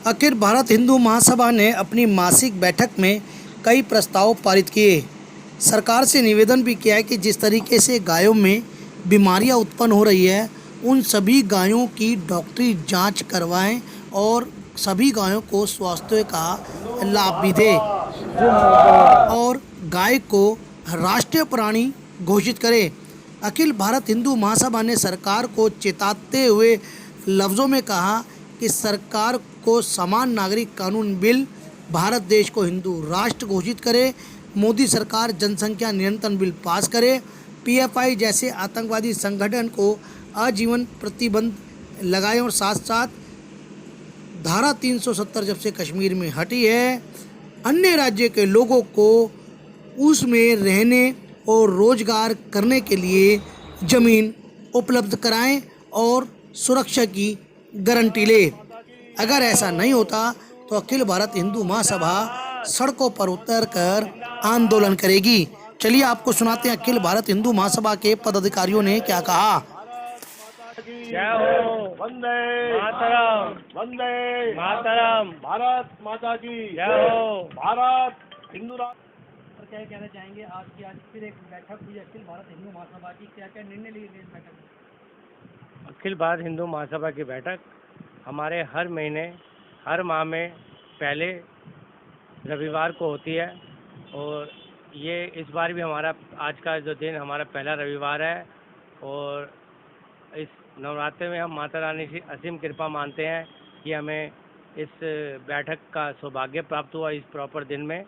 अखिल भारत हिंदू महासभा ने अपनी मासिक बैठक में कई प्रस्ताव पारित किए। सरकार से निवेदन भी किया है कि जिस तरीके से गायों में बीमारियां उत्पन्न हो रही है, उन सभी गायों की डॉक्टरी जांच करवाएं और सभी गायों को स्वास्थ्य का लाभ भी दें और गाय को राष्ट्रीय प्राणी घोषित करें। अखिल भारत हिंदू महासभा ने सरकार को चेताते हुए लफ्ज़ों में कहा कि सरकार को समान नागरिक कानून बिल, भारत देश को हिंदू राष्ट्र घोषित करे, मोदी सरकार जनसंख्या नियंत्रण बिल पास करे, पीएफआई जैसे आतंकवादी संगठन को आजीवन प्रतिबंध लगाए और साथ साथ धारा 370 जब से कश्मीर में हटी है, अन्य राज्य के लोगों को उसमें रहने और रोजगार करने के लिए जमीन उपलब्ध कराएं और सुरक्षा की गारंटी ले। अगर ऐसा नहीं होता तो अखिल भारत हिंदू महासभा सड़कों पर उतरकर आंदोलन करेगी। चलिए आपको सुनाते हैं अखिल भारत हिंदू महासभा के पदाधिकारियों ने क्या कहा। जय हो वंदे मातरम, वंदे मातरम, भारत माता की जय हो, भारत हिंदू राष्ट्र। क्या कहना चाहेंगे आज फिर एक बैठक हुई अखिल भारत हिंदू महासभा की, क्या क्या निर्णय लिए गए इस बैठक में? अखिल भारत हिंदू महासभा की बैठक हमारे हर महीने, हर माह में पहले रविवार को होती है और ये इस बार भी हमारा आज का जो दिन हमारा पहला रविवार है और इस नवरात्रि में हम माता रानी की असीम कृपा मानते हैं कि हमें इस बैठक का सौभाग्य प्राप्त हुआ इस प्रॉपर दिन में।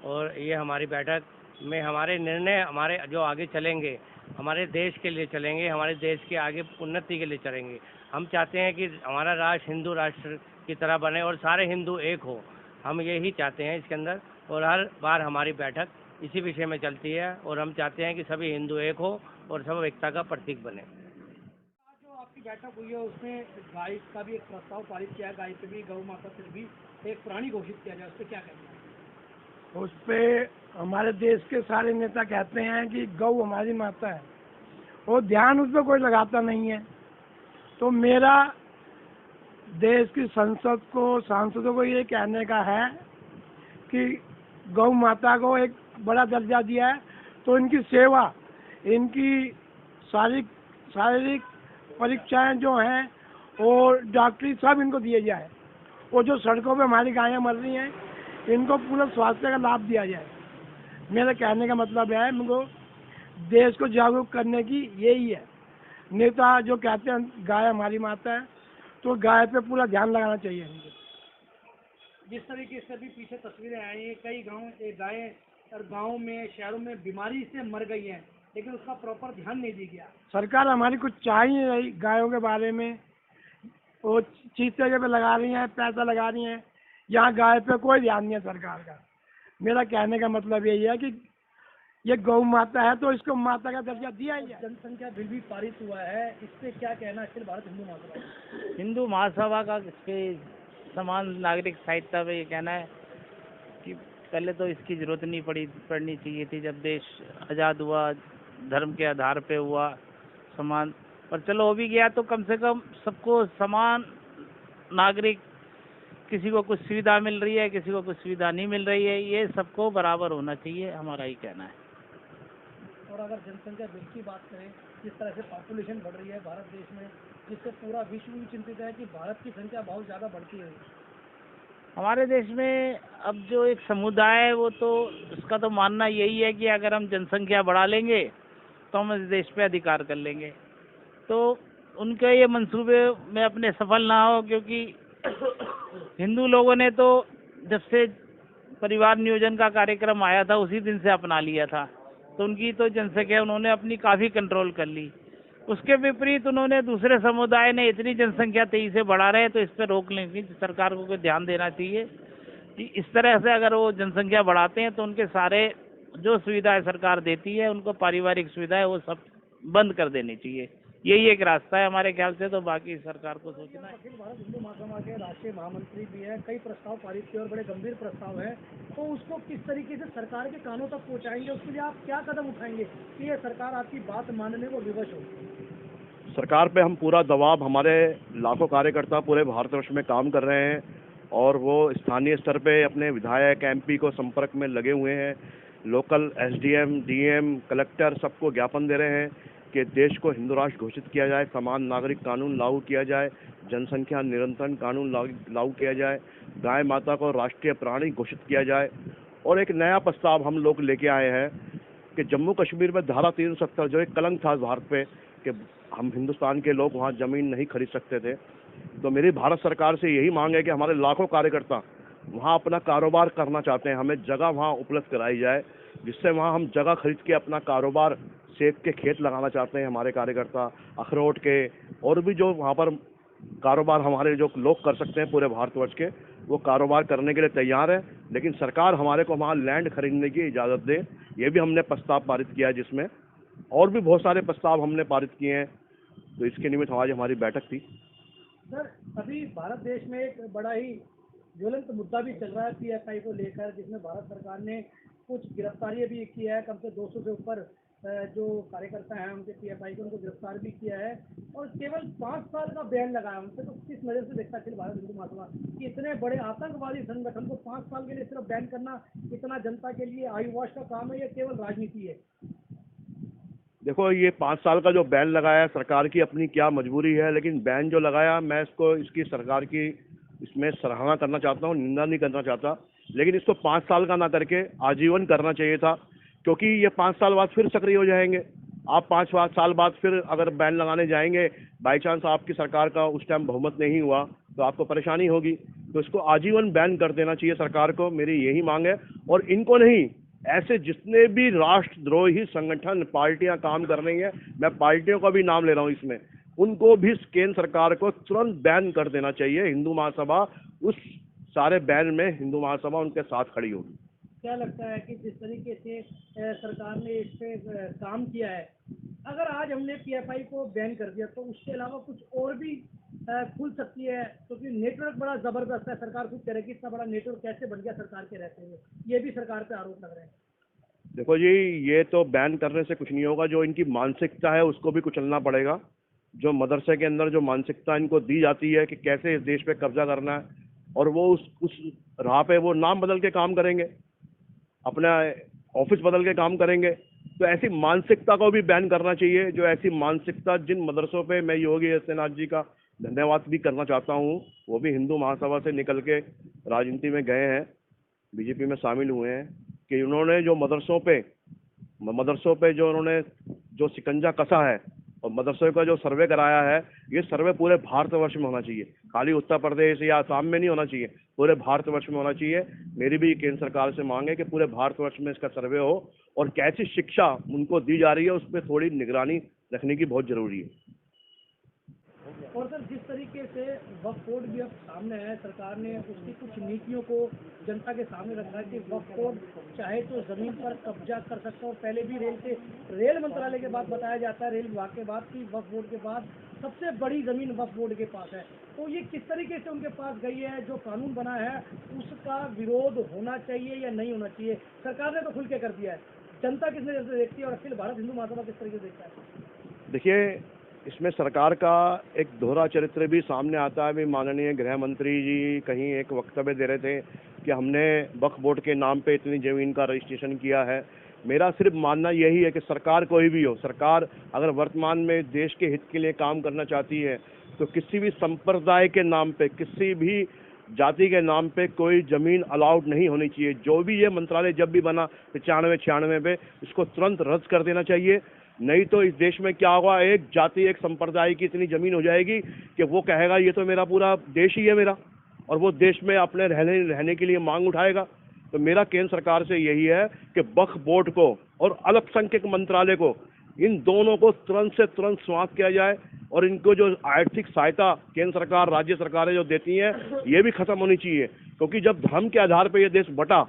और ये हमारी बैठक में हमारे निर्णय हमारे जो आगे चलेंगे, हमारे देश के लिए चलेंगे, हमारे देश के आगे उन्नति के लिए चलेंगे। हम चाहते हैं कि हमारा राष्ट्र हिंदू राष्ट्र की तरह बने और सारे हिंदू एक हो, हम यही चाहते हैं इसके अंदर। और हर बार हमारी बैठक इसी विषय में चलती है और हम चाहते हैं कि सभी हिंदू एक हो और सब एकता का प्रतीक बने। जो आपकी बैठक हुई है उसमें गाय का भी एक प्रस्ताव पारित किया है, गाय पे भी, गौ माता से भी एक प्राणी घोषित किया जाए, उस पर क्या कहते हैं? उस पे हमारे देश के सारे नेता कहते हैं कि गौ हमारी माता है और ध्यान उस पर कोई लगाता नहीं है। तो मेरा देश की संसद को, सांसदों को ये कहने का है कि गौ माता को एक बड़ा दर्जा दिया है तो इनकी सेवा, इनकी शारीरिक परीक्षाएं जो हैं और डॉक्टरी सब इनको दिए जाए और जो सड़कों पे हमारी गायें मर रही हैं इनको पूरा स्वास्थ्य का लाभ दिया जाए। मेरे कहने का मतलब है इनको देश को जागरूक करने की यही है। नेता जो कहते हैं गाय हमारी माता है तो गाय पे पूरा ध्यान लगाना चाहिए इनको। जिस तरीके से भी पीछे तस्वीरें आई हैं, कई गायें और गाँव में, शहरों में बीमारी से मर गई हैं, लेकिन उसका प्रॉपर ध्यान नहीं दिया गया। सरकार हमारी कुछ चाह ही नहीं रही गायों के बारे में, वो चीते पे लगा रही हैं, पैसा लगा रही हैं, यहाँ गाय पे कोई ध्यान नहीं है सरकार का। मेरा कहने का मतलब यही है कि ये गौ माता है तो इसको माता का दर्जा दिया ही है। जनसंख्या बिल भी पारित हुआ है, इस पे क्या कहना है अखिल भारत हिंदू महासभा? हिंदू महासभा का इसके समान नागरिक संहिता पे ये कहना है कि पहले तो इसकी जरूरत नहीं पड़नी चाहिए थी। जब देश आज़ाद हुआ, धर्म के आधार पे हुआ समान, पर चलो हो भी गया तो कम से कम सबको समान नागरिक, किसी को कुछ सुविधा मिल रही है, किसी को कुछ सुविधा नहीं मिल रही है, ये सबको बराबर होना चाहिए, हमारा ही कहना है। और अगर जनसंख्या बिल की बात करें, जिस तरह से पॉपुलेशन बढ़ रही है भारत देश में, जिससे पूरा विश्व भी चिंतित है कि भारत की संख्या बहुत ज़्यादा बढ़ती है। हमारे देश में अब जो एक समुदाय है वो तो उसका तो मानना यही है कि अगर हम जनसंख्या बढ़ा लेंगे तो हम इस देश पे अधिकार कर लेंगे। तो उनके ये मंसूबे में अपने सफल ना हो, क्योंकि हिंदू लोगों ने तो जब से परिवार नियोजन का कार्यक्रम आया था उसी दिन से अपना लिया था, तो उनकी तो जनसंख्या उन्होंने अपनी काफ़ी कंट्रोल कर ली। उसके विपरीत उन्होंने दूसरे समुदाय ने इतनी जनसंख्या तेजी से बढ़ा रहे तो इस पर रोक लेंगे। सरकार को ध्यान देना चाहिए कि इस तरह से अगर वो जनसंख्या बढ़ाते हैं तो उनके सारे जो सुविधाएं सरकार देती है, उनको पारिवारिक सुविधाएं वो सब बंद कर देनी चाहिए। यही एक रास्ता है हमारे ख्याल से, तो बाकी सरकार को सोचना है। अखिल भारत हिंदू महासभा के राष्ट्रीय महामंत्री भी हैं, कई प्रस्ताव पारित किए और बड़े गंभीर प्रस्ताव हैं, तो उसको किस तरीके से सरकार के कानों तक पहुंचाएंगे, उसके लिए आप क्या कदम उठाएंगे कि ये सरकार आपकी बात मानने को विवश हो? सरकार पे हम पूरा दबाव, हमारे लाखों कार्यकर्ता पूरे भारतवर्ष में काम कर रहे हैं और वो स्थानीय स्तर पे अपने विधायक एमपी को संपर्क में लगे हुए हैं। लोकल एसडीएम, डीएम, कलेक्टर सबको ज्ञापन दे रहे हैं कि देश को हिंदू राष्ट्र घोषित किया जाए, समान नागरिक कानून लागू किया जाए, जनसंख्या नियंत्रण कानून लागू किया जाए, गाय माता को राष्ट्रीय प्राणी घोषित किया जाए। और एक नया प्रस्ताव हम लोग लेके आए हैं कि जम्मू कश्मीर में धारा 370 जो एक कलंक था भारत पे कि हम हिंदुस्तान के लोग वहाँ ज़मीन नहीं खरीद सकते थे, तो मेरी भारत सरकार से यही मांग है कि हमारे लाखों कार्यकर्ता वहाँ अपना कारोबार करना चाहते हैं, हमें जगह वहाँ उपलब्ध कराई जाए जिससे वहाँ हम जगह खरीद के अपना कारोबार, सेब के खेत लगाना चाहते हैं हमारे कार्यकर्ता, अखरोट के और भी जो वहाँ पर कारोबार हमारे जो लोग कर सकते हैं पूरे भारतवर्ष के, वो कारोबार करने के लिए तैयार है। लेकिन सरकार हमारे को वहाँ लैंड खरीदने की इजाज़त दे, ये भी हमने प्रस्ताव पारित किया है, जिसमें और भी बहुत सारे प्रस्ताव हमने पारित किए हैं। तो इसके निमित्त आज हमारी बैठक थी। सर, अभी भारत देश में एक बड़ा ही ज्वलंत मुद्दा भी चल रहा है पीएफआई को लेकर, जिसमें भारत सरकार ने कुछ गिरफ्तारियां भी की है। कम से 200 से ऊपर जो कार्यकर्ता हैं उनके पीएफआई को उनको गिरफ्तार भी किया है और केवल 5 साल का बैन लगाया उनसे। तो किस नज़र से देखता है भारत हिंदू महासभा कि इतने बड़े आतंकवादी संगठन को 5 साल के लिए सिर्फ बैन करना इतना जनता के लिए आयुवाश का काम है या केवल राजनीति है? देखो, ये 5 साल का जो बैन लगाया सरकार की अपनी क्या मजबूरी है, लेकिन बैन जो लगाया मैं इसको इसकी सरकार की इसमें सराहना करना चाहता हूँ, निंदा नहीं करना चाहता। लेकिन इसको 5 साल का ना करके आजीवन करना चाहिए था, क्योंकि ये 5 साल बाद फिर सक्रिय हो जाएंगे। आप 5 साल बाद फिर अगर बैन लगाने जाएंगे, बाई चांस आपकी सरकार का उस टाइम बहुमत नहीं हुआ तो आपको परेशानी होगी। तो इसको आजीवन बैन कर देना चाहिए सरकार को, मेरी यही मांग है। और इनको नहीं, ऐसे जितने भी राष्ट्रद्रोही संगठन पार्टियां काम कर रही हैं, मैं पार्टियों का भी नाम ले रहा हूं इसमें, उनको भी केंद्र सरकार को तुरंत बैन कर देना चाहिए। हिंदू महासभा उस सारे बैन में हिंदू महासभा उनके साथ खड़ी होगी। क्या लगता है कि जिस तरीके से सरकार ने इस पे काम किया है, अगर आज हमने पीएफआई को बैन कर दिया तो उसके अलावा कुछ और भी खुल सकती है? क्योंकि नेटवर्क बड़ा जबरदस्त है, सरकार खुद कह रही है कि इतना बड़ा नेटवर्क कैसे बन गया सरकार के रहते हुए, ये भी सरकार पे आरोप लग रहे हैं। देखो जी, ये तो बैन करने से कुछ नहीं होगा, जो इनकी मानसिकता है उसको भी कुचलना पड़ेगा। जो मदरसे के अंदर जो मानसिकता इनको दी जाती है कि कैसे इस देश पे कब्जा करना है, और वो उस राह पे वो नाम बदल के काम करेंगे, अपना ऑफिस बदल के काम करेंगे। तो ऐसी मानसिकता को भी बैन करना चाहिए। जो ऐसी मानसिकता जिन मदरसों पे मैं योगी आदित्यनाथ जी का धन्यवाद भी करना चाहता हूँ, वो भी हिंदू महासभा से निकल के राजनीति में गए हैं, बीजेपी में शामिल हुए हैं, कि उन्होंने जो मदरसों पे जो उन्होंने जो शिकंजा कसा है और मदरसों का जो सर्वे कराया है, ये सर्वे पूरे भारतवर्ष में होना चाहिए, खाली उत्तर प्रदेश या आसाम में नहीं होना चाहिए, पूरे भारतवर्ष में होना चाहिए। मेरी भी केंद्र सरकार से मांग है कि पूरे भारतवर्ष में इसका सर्वे हो, और कैसी शिक्षा उनको दी जा रही है उस पर थोड़ी निगरानी रखने की बहुत जरूरी है। और सर, जिस तरीके से वक्फ बोर्ड भी अब सामने है, सरकार ने उसकी कुछ नीतियों को जनता के सामने रखा है कि वक्फ बोर्ड चाहे तो जमीन पर कब्जा कर सकता है। और पहले भी रेल मंत्रालय के बाद बताया जाता है, रेल विभाग के बाद, कि वक्फ बोर्ड के बाद सबसे बड़ी जमीन वक्फ बोर्ड के पास है। तो ये किस तरीके से उनके पास गई है? जो कानून बना है उसका विरोध होना चाहिए या नहीं होना चाहिए? सरकार ने तो खुल के कर दिया है, जनता किस नजर से देखती है और अखिल भारत हिंदू महासभा किस तरीके से देखता है? देखिए, इसमें सरकार का एक दोहरा चरित्र भी सामने आता है। भी माननीय गृह मंत्री जी कहीं एक वक्तव्य दे रहे थे कि हमने वक्फ बोर्ड के नाम पे इतनी ज़मीन का रजिस्ट्रेशन किया है। मेरा सिर्फ मानना यही है कि सरकार कोई भी हो, सरकार अगर वर्तमान में देश के हित के लिए काम करना चाहती है तो किसी भी संप्रदाय के नाम पे, किसी भी जाति के नाम पे कोई ज़मीन अलाउड नहीं होनी चाहिए। जो भी ये मंत्रालय जब भी बना 95-96 पे, इसको तुरंत रद्द कर देना चाहिए। नहीं तो इस देश में क्या होगा, एक जाति एक संप्रदाय की इतनी ज़मीन हो जाएगी कि वो कहेगा ये तो मेरा पूरा देश ही है मेरा, और वो देश में अपने रहने के लिए मांग उठाएगा। तो मेरा केंद्र सरकार से यही है कि वक्फ बोर्ड को और अल्पसंख्यक मंत्रालय को, इन दोनों को तुरंत से तुरंत समाप्त किया जाए, और इनको जो आर्थिक सहायता केंद्र सरकार, राज्य सरकारें जो देती हैं, ये भी खत्म होनी चाहिए। क्योंकि जब धर्म के आधार पर ये देश बटा,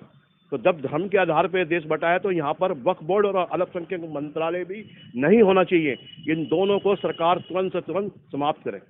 तो जब धर्म के आधार पर देश बटा है, तो यहाँ पर वक्फ बोर्ड और अल्पसंख्यक मंत्रालय भी नहीं होना चाहिए। इन दोनों को सरकार तुरंत से तुरंत समाप्त करे।